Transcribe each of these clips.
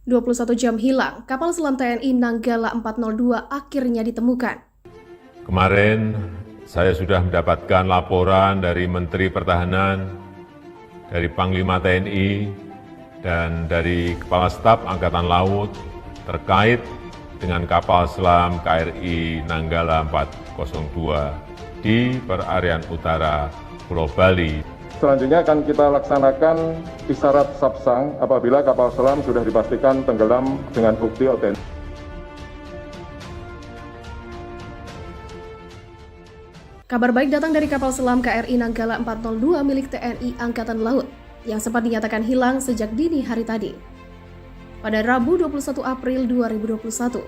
21 jam hilang, kapal selam TNI Nanggala 402 akhirnya ditemukan. Kemarin saya sudah mendapatkan laporan dari Menteri Pertahanan, dari Panglima TNI, dan dari Kepala Staf Angkatan Laut terkait dengan kapal selam KRI Nanggala 402 di perarian utara Pulau Bali. Selanjutnya akan kita laksanakan isyarat sapsang apabila kapal selam sudah dipastikan tenggelam dengan bukti otentik. Kabar baik datang dari kapal selam KRI Nanggala 402 milik TNI Angkatan Laut yang sempat dinyatakan hilang sejak dini hari tadi. Pada Rabu 21 April 2021,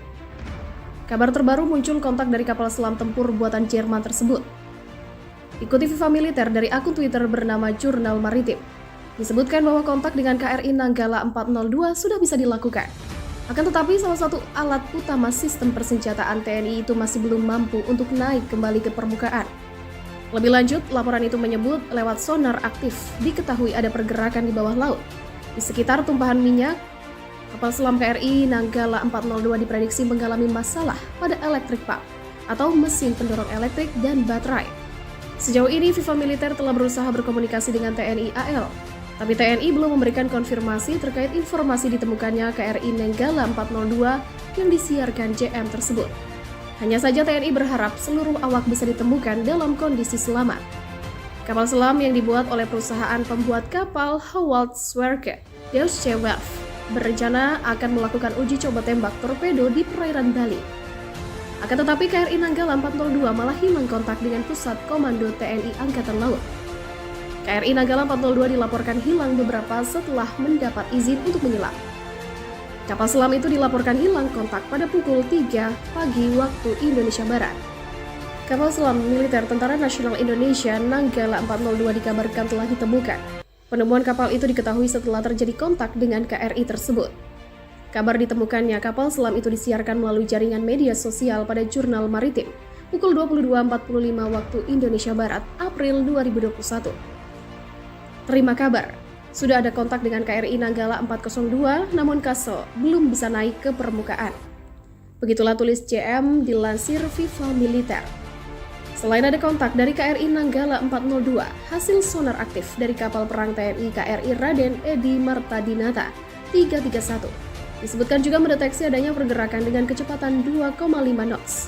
kabar terbaru muncul kontak dari kapal selam tempur buatan Jerman tersebut. Dikutip Viva Militer dari akun Twitter bernama Jurnal Maritim, disebutkan bahwa kontak dengan KRI Nanggala 402 sudah bisa dilakukan. Akan tetapi salah satu alat utama sistem persenjataan TNI itu masih belum mampu untuk naik kembali ke permukaan. Lebih lanjut, laporan itu menyebut lewat sonar aktif diketahui ada pergerakan di bawah laut. Di sekitar tumpahan minyak, kapal selam KRI Nanggala 402 diprediksi mengalami masalah pada electric pump atau mesin pendorong elektrik dan baterai. Sejauh ini Viva Militer telah berusaha berkomunikasi dengan TNI AL, tapi TNI belum memberikan konfirmasi terkait informasi ditemukannya KRI Nanggala 402 yang disiarkan JM tersebut. Hanya saja TNI berharap seluruh awak bisa ditemukan dalam kondisi selamat. Kapal selam yang dibuat oleh perusahaan pembuat kapal Howaldtswerke Deutsche Werft berencana akan melakukan uji coba tembak torpedo di perairan Bali. Akan tetapi KRI Nanggala 402 malah hilang kontak dengan Pusat Komando TNI Angkatan Laut. KRI Nanggala 402 dilaporkan hilang beberapa setelah mendapat izin untuk menyelam. Kapal selam itu dilaporkan hilang kontak pada pukul 3 pagi waktu Indonesia Barat. Kapal selam militer Tentara Nasional Indonesia Nanggala 402 dikabarkan telah ditemukan. Penemuan kapal itu diketahui setelah terjadi kontak dengan KRI tersebut. Kabar ditemukannya kapal selam itu disiarkan melalui jaringan media sosial pada Jurnal Maritim pukul 22.45 waktu Indonesia Barat, April 2021. Terima kabar, sudah ada kontak dengan KRI Nanggala 402, namun Kaso belum bisa naik ke permukaan. Begitulah tulis JM dilansir Viva Militer. Selain ada kontak dari KRI Nanggala 402, hasil sonar aktif dari kapal perang TNI KRI Raden Edi Martadinata 331 disebutkan juga mendeteksi adanya pergerakan dengan kecepatan 2,5 knots.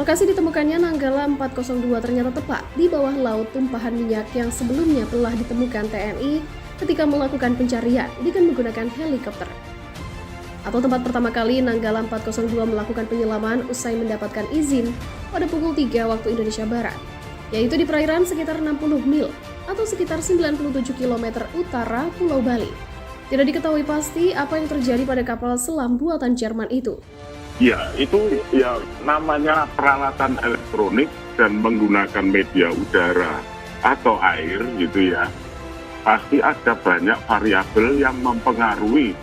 Lokasi ditemukannya Nanggala 402 ternyata tepat di bawah laut tumpahan minyak yang sebelumnya telah ditemukan TNI ketika melakukan pencarian dengan menggunakan helikopter. Atau tempat pertama kali Nanggala 402 melakukan penyelaman usai mendapatkan izin pada pukul 3 waktu Indonesia Barat, yaitu di perairan sekitar 60 mil atau sekitar 97 km utara Pulau Bali. Tidak diketahui pasti apa yang terjadi pada kapal selam buatan Jerman itu. Ya, itu ya namanya peralatan elektronik dan menggunakan media udara atau air gitu ya. Pasti ada banyak variabel yang mempengaruhi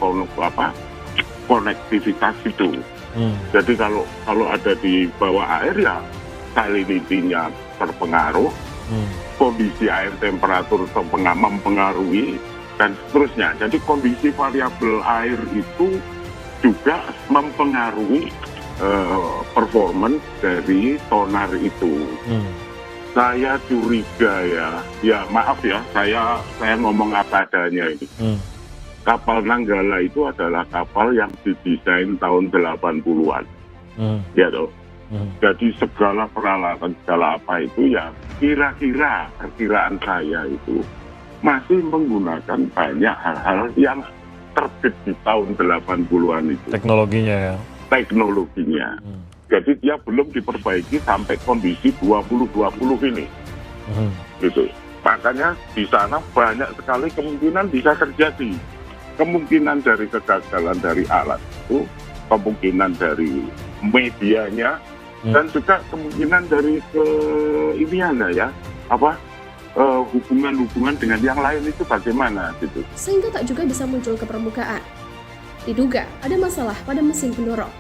konektivitas itu. Jadi kalau ada di bawah air ya salinitinya terpengaruh, kondisi air temperatur mempengaruhi, dan seterusnya. Jadi kondisi variabel air itu juga mempengaruhi performance dari sonar itu. Saya curiga ya maaf ya, saya ngomong apa adanya ini. Kapal Nanggala itu adalah kapal yang didesain tahun 80-an. Ya toh. Jadi segala peralatan, segala apa itu ya kira-kira perkiraan saya itu masih menggunakan banyak hal-hal yang terbit di tahun 80-an itu. Teknologinya ya? Teknologinya. Jadi dia belum diperbaiki sampai kondisi 2020 ini. Gitu. Makanya di sana banyak sekali kemungkinan bisa terjadi. Kemungkinan dari kegagalan dari alat itu, kemungkinan dari medianya, dan juga kemungkinan dari hubungan-hubungan dengan yang lain itu bagaimana gitu. Sehingga tak juga bisa muncul ke permukaan. Diduga ada masalah pada mesin pendorong.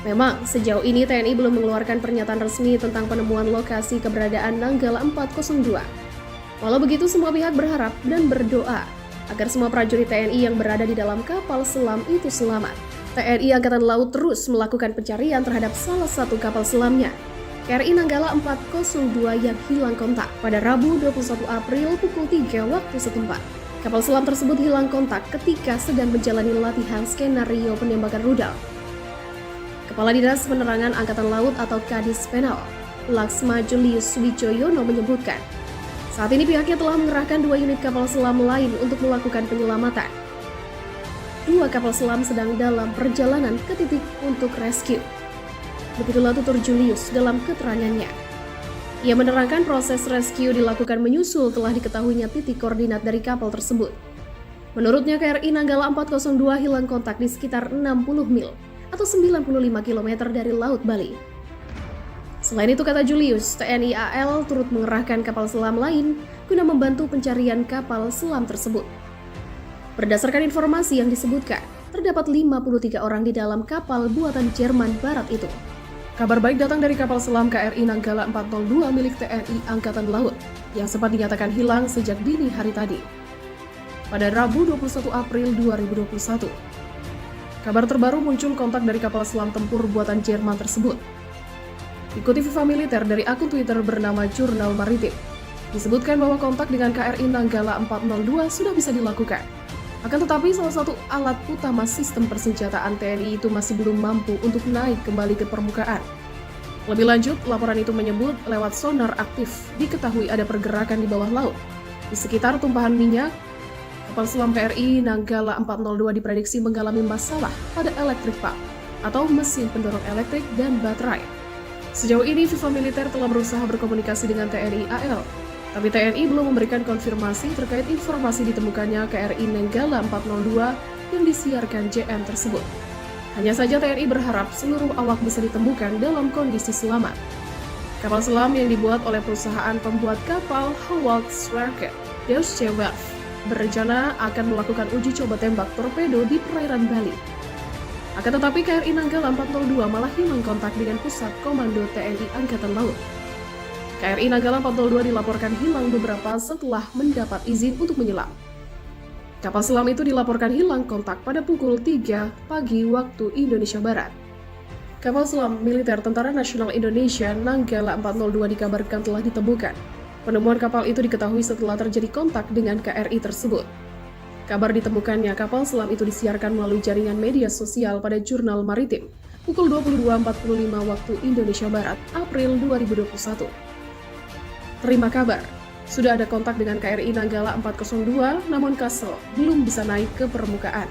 Memang sejauh ini TNI belum mengeluarkan pernyataan resmi tentang penemuan lokasi keberadaan Nanggala 402. Walau begitu, semua pihak berharap dan berdoa agar semua prajurit TNI yang berada di dalam kapal selam itu selamat. TNI Angkatan Laut terus melakukan pencarian terhadap salah satu kapal selamnya, KRI Nanggala 402 yang hilang kontak pada Rabu 21 April pukul 3 waktu setempat. Kapal selam tersebut hilang kontak ketika sedang menjalani latihan skenario penembakan rudal. Kepala Dinas Penerangan Angkatan Laut atau Kadis Penal, Laksma Julius Wijoyono menyebutkan, saat ini pihaknya telah mengerahkan 2 unit kapal selam lain untuk melakukan penyelamatan. 2 kapal selam sedang dalam perjalanan ke titik untuk rescue. Begitulah tutur Julius dalam keterangannya. Ia menerangkan proses rescue dilakukan menyusul telah diketahuinya titik koordinat dari kapal tersebut. Menurutnya KRI Nanggala 402 hilang kontak di sekitar 60 mil atau 95 km dari Laut Bali. Selain itu, kata Julius, TNI AL turut mengerahkan kapal selam lain guna membantu pencarian kapal selam tersebut. Berdasarkan informasi yang disebutkan, terdapat 53 orang di dalam kapal buatan Jerman Barat itu. Kabar baik datang dari kapal selam KRI Nanggala 402 milik TNI Angkatan Laut yang sempat dinyatakan hilang sejak dini hari tadi. Pada Rabu 21 April 2021, kabar terbaru muncul kontak dari kapal selam tempur buatan Jerman tersebut. Dikutip Viva Militer dari akun Twitter bernama Jurnal Maritim, disebutkan bahwa kontak dengan KRI Nanggala 402 sudah bisa dilakukan. Akan tetapi salah satu alat utama sistem persenjataan TNI itu masih belum mampu untuk naik kembali ke permukaan. Lebih lanjut, laporan itu menyebut lewat sonar aktif diketahui ada pergerakan di bawah laut. Di sekitar tumpahan minyak, kapal selam KRI Nanggala 402 diprediksi mengalami masalah pada elektrik pump atau mesin pendorong elektrik dan baterai. Sejauh ini Viva Militer telah berusaha berkomunikasi dengan TNI AL. Tapi TNI belum memberikan konfirmasi terkait informasi ditemukannya KRI Nanggala 402 yang disiarkan JM tersebut. Hanya saja TNI berharap seluruh awak bisa ditemukan dalam kondisi selamat. Kapal selam yang dibuat oleh perusahaan pembuat kapal Howaldtswerke Deutsche Werft berencana akan melakukan uji coba tembak torpedo di perairan Bali. Akan tetapi KRI Nanggala 402 malah hilang kontak dengan pusat komando TNI Angkatan Laut. KRI Nanggala 402 dilaporkan hilang beberapa setelah mendapat izin untuk menyelam. Kapal selam itu dilaporkan hilang kontak pada pukul 3 pagi waktu Indonesia Barat. Kapal selam militer Tentara Nasional Indonesia Nanggala 402 dikabarkan telah ditemukan. Penemuan kapal itu diketahui setelah terjadi kontak dengan KRI tersebut. Kabar ditemukannya kapal selam itu disiarkan melalui jaringan media sosial pada Jurnal Maritim pukul 22.45 waktu Indonesia Barat, April 2021. Terima kabar, sudah ada kontak dengan KRI Nanggala 402, namun kapal belum bisa naik ke permukaan.